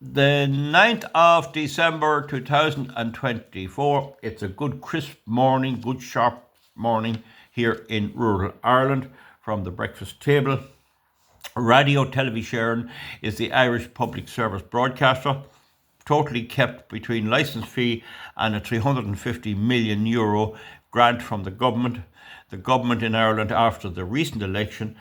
The 9th of December 2024. It's a good crisp morning, good sharp morning here in rural Ireland from the breakfast table. Radio Television is the Irish public service broadcaster, totally kept between licence fee and a €350 million grant from the government. The government in Ireland after the recent election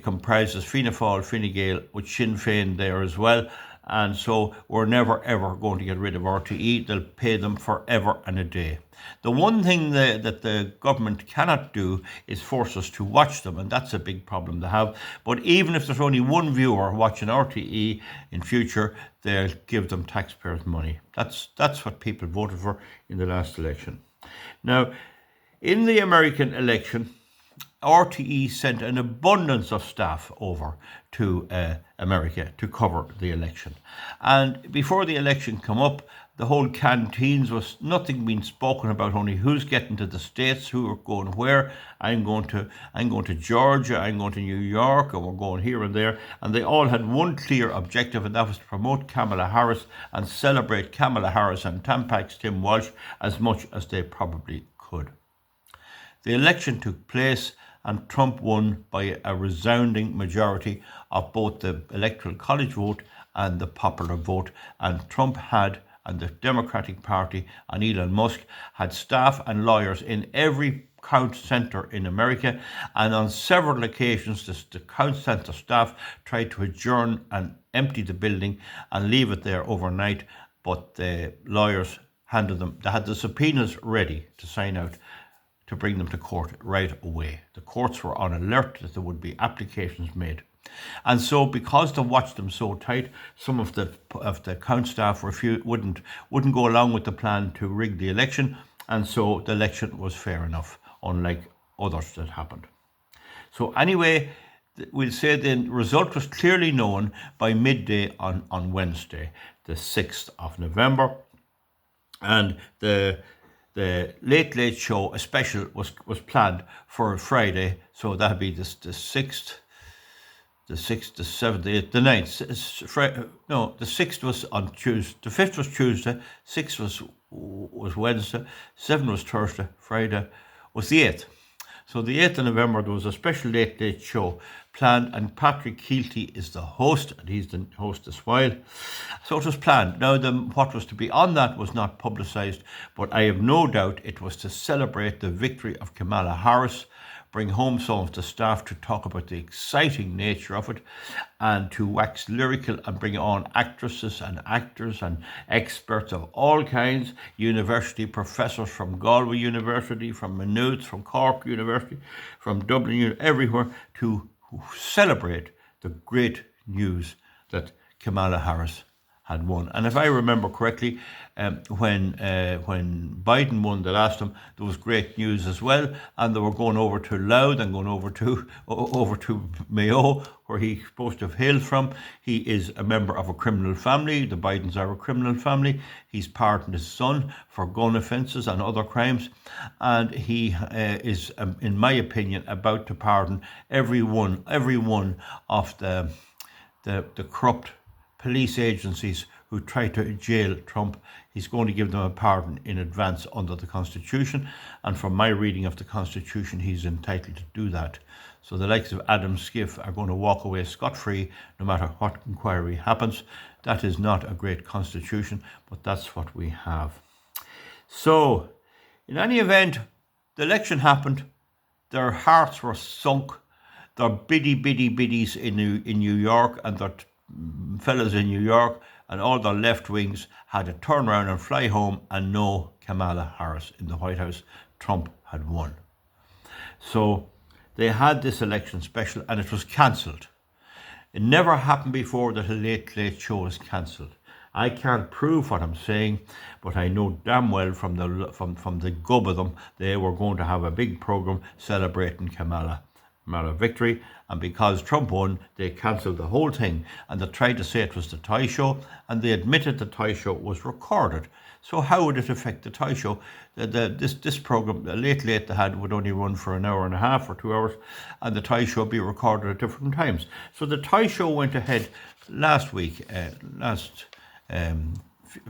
comprises Fianna Fáil, Fine Gael with Sinn Féin there as well. And so we're never ever going to get rid of RTE. They'll pay them forever and a day. The one thing that the government cannot do is force us to watch them, and that's a big problem to have. But even if there's only one viewer watching RTE in future, they'll give them taxpayers' money. That's what people voted for in the last election. Now, in the American election, RTE sent an abundance of staff over to America to cover the election. And before the election come up, the whole canteens was nothing being spoken about, only who's getting to the States, who are going where. I'm going to Georgia, I'm going to New York, and we're going here and there. And they all had one clear objective, and that was to promote Kamala Harris and celebrate Kamala Harris and Tampax Tim Walsh as much as they probably could. The election took place and Trump won by a resounding majority of both the Electoral College vote and the popular vote. And Trump had, and the Democratic Party and Elon Musk had staff and lawyers in every count centre in America. And on several occasions, the count centre staff tried to adjourn and empty the building and leave it there overnight. But the lawyers handed them, they had the subpoenas ready to sign out to bring them to court right away. The courts were on alert that there would be applications made. And so because they watched them so tight, some of the count staff wouldn't go along with the plan to rig the election, and so the election was fair enough, unlike others that happened. So anyway, we'll say the result was clearly known by midday on Wednesday, the 6th of November, and the Late Late Show, a special, was planned for Friday, so that'd be the 6th, the 7th, the 8th, the 9th. No, the 6th was on Tuesday, the 5th was Tuesday, 6th was Wednesday, 7th was Thursday, Friday was the 8th. So the 8th of November, there was a special Late Late Show planned, and Patrick Keelty is the host, and he's the host as well. So it was planned. Now, what was to be on that was not publicised, but I have no doubt it was to celebrate the victory of Kamala Harris, bring home some of the staff to talk about the exciting nature of it, and to wax lyrical and bring on actresses and actors and experts of all kinds, university professors from Galway University, from Maynooth, from Cork University, from Dublin, everywhere, to celebrate the great news that Kamala Harris had won. And if I remember correctly, when Biden won the last time, there was great news as well, and they were going over to Louth and going over to Mayo, where he's supposed to have hailed from. He is a member of a criminal family. The Bidens are a criminal family. He's pardoned his son for gun offences and other crimes, and he is, in my opinion, about to pardon every one of the corrupt police agencies who tried to jail Trump. He's going to give them a pardon in advance under the Constitution, and from my reading of the Constitution, he's entitled to do that. So the likes of Adam Schiff are going to walk away scot-free no matter what inquiry happens. That is not a great Constitution, but that's what we have. So, in any event, the election happened. Their hearts were sunk. Their biddies in New York, and their fellas in New York and all their left wings had to turn around and fly home and know Kamala Harris in the White House. Trump had won. So they had this election special, and it was cancelled. It never happened before that a Late Late Show was cancelled. I can't prove what I'm saying, but I know damn well from the gub of them, they were going to have a big program celebrating Kamala victory, and because Trump won, they cancelled the whole thing, and they tried to say it was the Toy Show, and they admitted the Toy Show was recorded. So how would it affect the Toy Show? This program, the Late Late they had, would only run for an hour and a half or 2 hours, and the Toy Show would be recorded at different times. So the Toy Show went ahead last week, a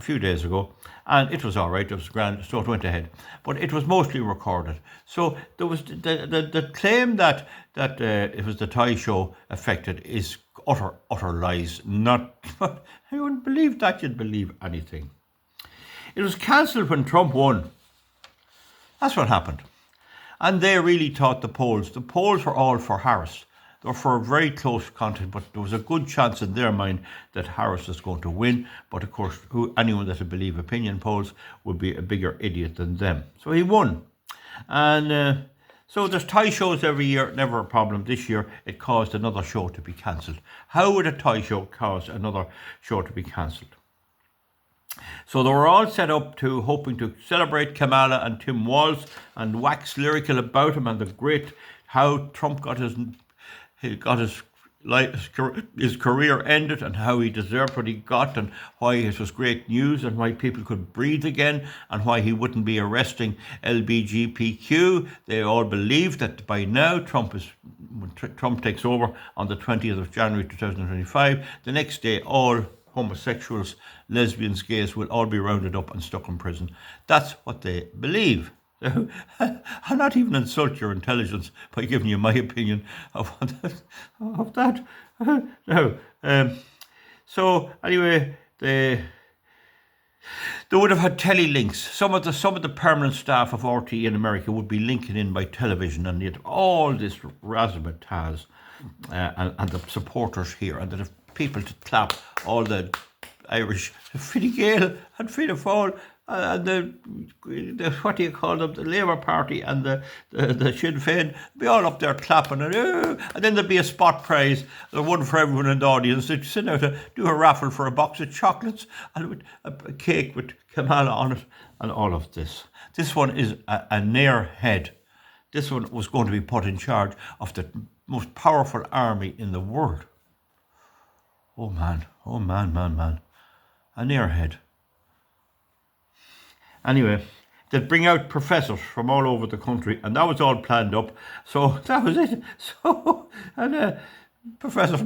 few days ago, and it was all right. It was grand, so it went ahead. But it was mostly recorded. So there was the claim that it was the toy show affected is utter lies. Not I wouldn't believe that. You'd believe anything. It was cancelled when Trump won. That's what happened. And they really thought the polls were all for Harris. They were for a very close contest, but there was a good chance in their mind that Harris was going to win. But of course, anyone that would believe opinion polls would be a bigger idiot than them. So he won. And so there's toy shows every year, never a problem. This year, it caused another show to be cancelled. How would a toy show cause another show to be cancelled? So they were all set up to hoping to celebrate Kamala and Tim Walz and wax lyrical about him and the great how Trump got his career ended and how he deserved what he got and why it was great news and why people could breathe again and why he wouldn't be arresting LGBTQ. They all believed that by now when Trump takes over on the 20th of January 2025, the next day all homosexuals, lesbians, gays will all be rounded up and stuck in prison. That's what they believe. I'll not even insult your intelligence by giving you my opinion of that. No. So anyway, they would have had telelinks. Some of the permanent staff of RTE in America would be linking in by television, and yet all this razzmatazz and the supporters here, and the people to clap, all the Irish Fine Gael and Fianna Fáil, and the what do you call them, the Labour Party and the Sinn Féin, be all up there clapping, and then there'd be a spot prize, the one for everyone in the audience. They'd sit out to do a raffle for a box of chocolates and with a cake with Kamala on it, and all of this. This one is a near head. This one was going to be put in charge of the most powerful army in the world. Oh man. A near head. Anyway, they'd bring out professors from all over the country, and that was all planned up. So that was it. So, and professors,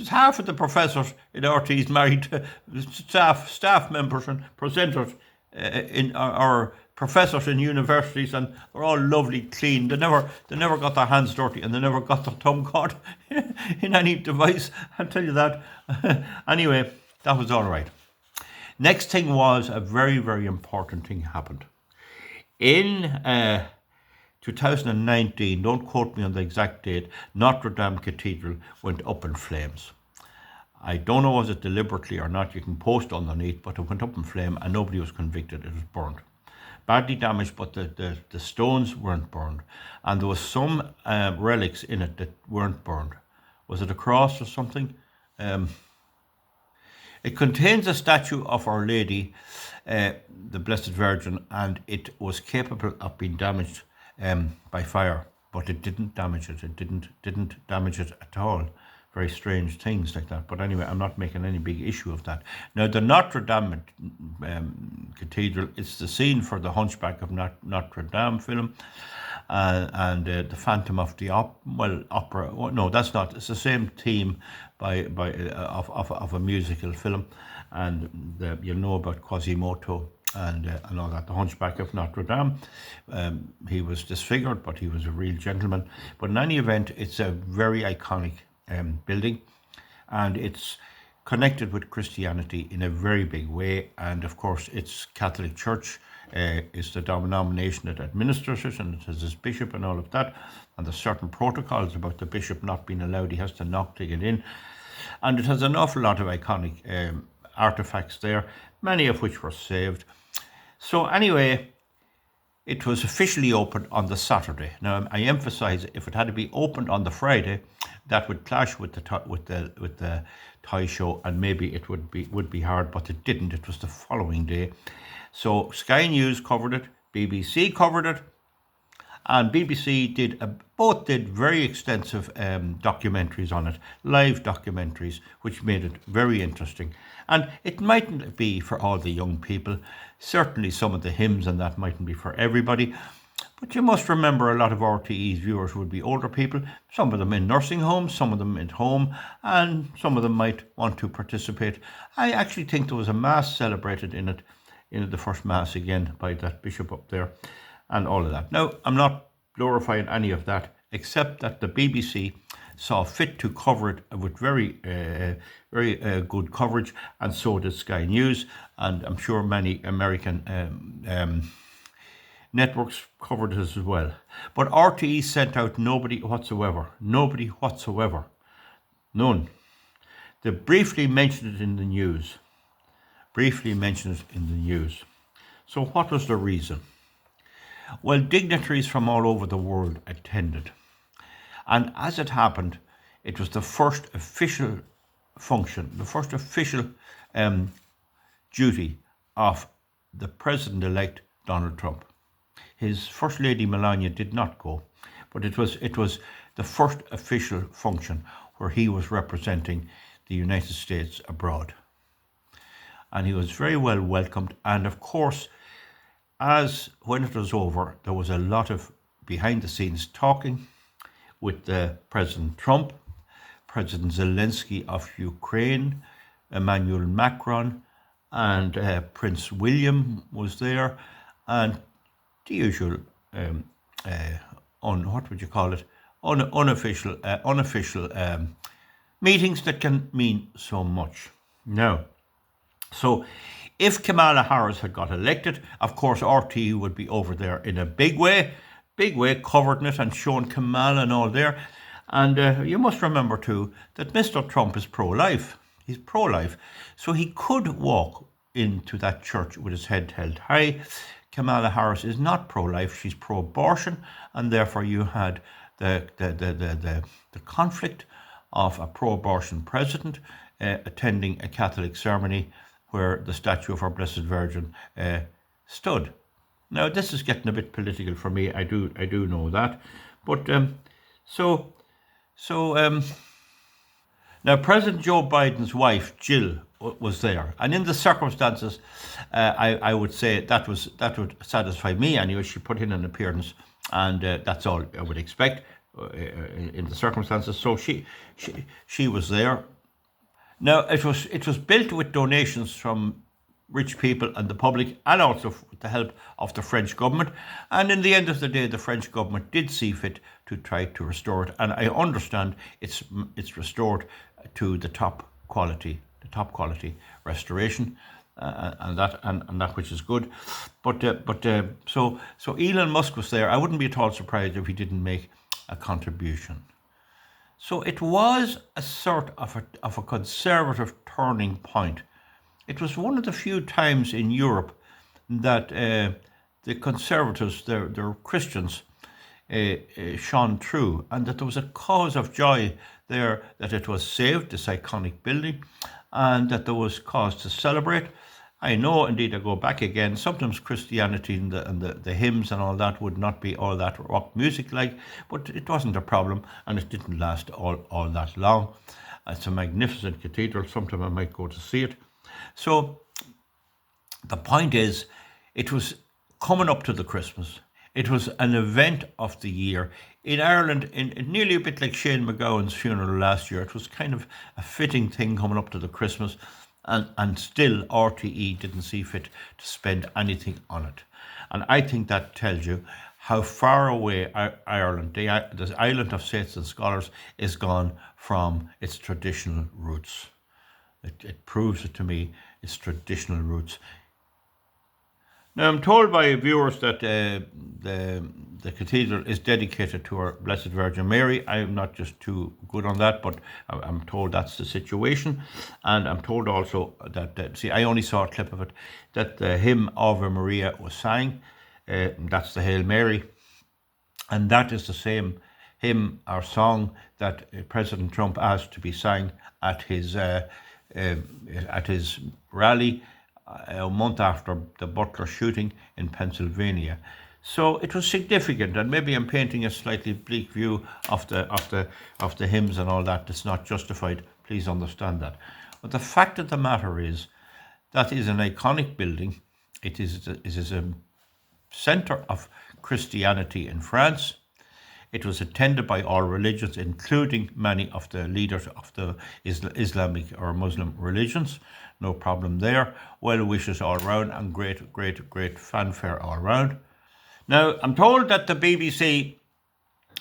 half of the professors in RT is married to staff members and presenters in our professors in universities, and they're all lovely, clean. They never got their hands dirty, and they never got their tongue caught in any device. I'll tell you that. Anyway, that was all right. Next thing was a very, very important thing happened. In 2019, don't quote me on the exact date, Notre Dame Cathedral went up in flames. I don't know was it deliberately or not, you can post underneath, but it went up in flame and nobody was convicted. It was burned. Badly damaged, but the stones weren't burned. And there was some relics in it that weren't burned. Was it a cross or something? It contains a statue of Our Lady, the Blessed Virgin, and it was capable of being damaged by fire, but it didn't damage it. It didn't damage it at all. Very strange things like that. But anyway, I'm not making any big issue of that. Now, the Notre Dame Cathedral is the scene for the Hunchback of Notre Dame film, and the Phantom of the Opera. Well, no, that's not. It's the same theme of a musical film, and you'll know about Quasimodo and all that. The Hunchback of Notre Dame. He was disfigured, but he was a real gentleman. But in any event, it's a very iconic building, and it's connected with Christianity in a very big way. And of course, its Catholic Church is the denomination that administers it, and it has its bishop and all of that. And there's certain protocols about the bishop not being allowed; he has to knock to get in. And it has an awful lot of iconic artifacts there, many of which were saved. So anyway, it was officially opened on the Saturday. Now, I emphasise, if it had to be opened on the Friday, that would clash with the toy show, and maybe it would be hard, but it didn't. It was the following day. So Sky News covered it, BBC covered it, and BBC both did very extensive documentaries on it, live documentaries, which made it very interesting. And it mightn't be for all the young people. Certainly some of the hymns and that mightn't be for everybody. But you must remember a lot of RTE's viewers would be older people, some of them in nursing homes, some of them at home, and some of them might want to participate. I actually think there was a mass celebrated in the first mass again by that bishop up there and all of that. Now, I'm not glorifying any of that, except that the BBC saw fit to cover it with very good coverage, and so did Sky News, and I'm sure many American networks covered it as well. But RTE sent out nobody whatsoever. Nobody whatsoever. None. They briefly mentioned it in the news. So what was the reason? Well, dignitaries from all over the world attended. And as it happened, it was the first official function, the first official duty of the President-elect Donald Trump. His First Lady Melania did not go, but it was the first official function where he was representing the United States abroad. And he was very well welcomed. And of course, when it was over, there was a lot of behind the scenes talking with President Trump, President Zelensky of Ukraine, Emmanuel Macron, and Prince William was there, and the usual unofficial meetings that can mean so much. Now, so if Kamala Harris had got elected, of course RTE would be over there in a big way, covering it and showing Kamala and all there. And you must remember too that Mr. Trump is pro-life. He's pro-life. So he could walk into that church with his head held high. Kamala Harris is not pro-life, she's pro-abortion, and therefore you had the conflict of a pro-abortion president attending a Catholic ceremony where the statue of our Blessed Virgin stood. Now this is getting a bit political for me. I do know that, but now President Joe Biden's wife Jill was there, and in the circumstances, I would say that would satisfy me anyway. She put in an appearance, and that's all I would expect in the circumstances. So she was there. Now it was built with donations from rich people and the public, and also with the help of the French government. And in the end of the day, the French government did see fit to try to restore it, and I understand it's restored to the top quality restoration, and that which is good. So Elon Musk was there. I wouldn't be at all surprised if he didn't make a contribution. So it was a sort of a conservative turning point. It was one of the few times in Europe that the conservatives, their Christians, shone through, and that there was a cause of joy there, that it was saved, this iconic building, and that there was cause to celebrate. I know, indeed, I go back again, sometimes Christianity and the hymns and all that would not be all that rock music like, but it wasn't a problem, and it didn't last all that long. It's a magnificent cathedral. Sometime I might go to see it. So the point is, it was coming up to the Christmas. It was an event of the year. In Ireland, in nearly a bit like Shane McGowan's funeral last year, it was kind of a fitting thing coming up to the Christmas, and still RTE didn't see fit to spend anything on it. And I think that tells you how far away Ireland, the island of saints and scholars, is gone from its traditional roots. It proves it to me, its traditional roots. Now, I'm told by viewers that the cathedral is dedicated to our Blessed Virgin Mary. I'm not just too good on that, but I'm told that's the situation. And I'm told also that, see, I only saw a clip of it, that the hymn Ave Maria was sang. That's the Hail Mary. And that is the same hymn or song that President Trump asked to be sang at his rally a month after the Butler shooting in Pennsylvania. So it was significant, and maybe I'm painting a slightly bleak view of the hymns and all that. It's not justified. Please understand that. But the fact of the matter is, that is an iconic building. It is a centre of Christianity in France. It was attended by all religions, including many of the leaders of the Islamic or Muslim religions. No problem there. Well wishes all round and great fanfare all round. Now, I'm told that the BBC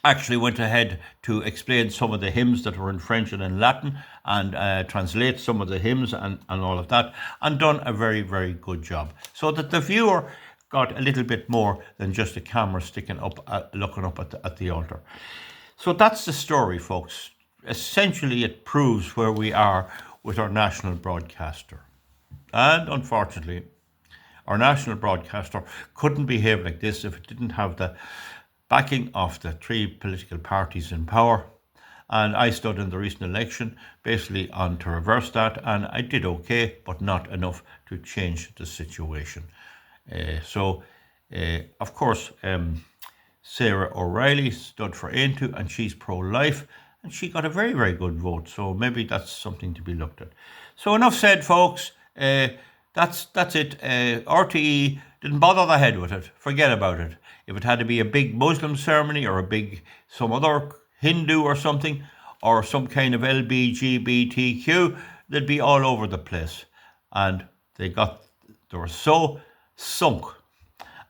actually went ahead to explain some of the hymns that were in French and in Latin and translate some of the hymns and all of that, and done a very good job, so that the viewer got a little bit more than just a camera sticking up, looking up at the altar. So that's the story, folks. Essentially, it proves where we are with our national broadcaster. And unfortunately, our national broadcaster couldn't behave like this if it didn't have the backing of the three political parties in power. And I stood in the recent election basically on to reverse that, and I did okay, but not enough to change the situation. Of course, Sarah O'Reilly stood for Aintu, and she's pro-life, and she got a very good vote. So maybe that's something to be looked at. So enough said, folks. That's it. RTE didn't bother the head with it. Forget about it. If it had to be a big Muslim ceremony or some other Hindu or something, or some kind of LGBTQ, they'd be all over the place. And they were so sunk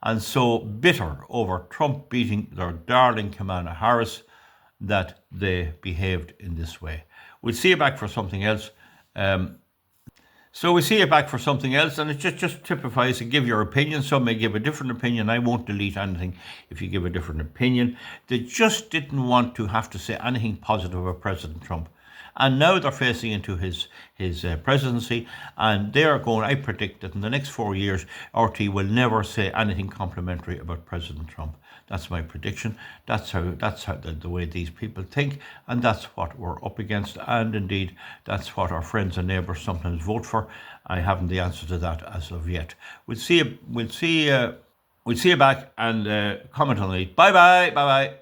and so bitter over Trump beating their darling Kamala Harris that they behaved in this way. We'll see you back for something else. So we see it back for something else, and it just typifies to give your opinion. Some may give a different opinion. I won't delete anything if you give a different opinion. They just didn't want to have to say anything positive about President Trump. And now they're facing into his presidency, and they're going, I predict that in the next 4 years, RT will never say anything complimentary about President Trump. That's my prediction. That's how the way these people think, and that's what we're up against. And indeed, that's what our friends and neighbours sometimes vote for. I haven't the answer to that as of yet. We'll see you back and comment on it. Bye bye.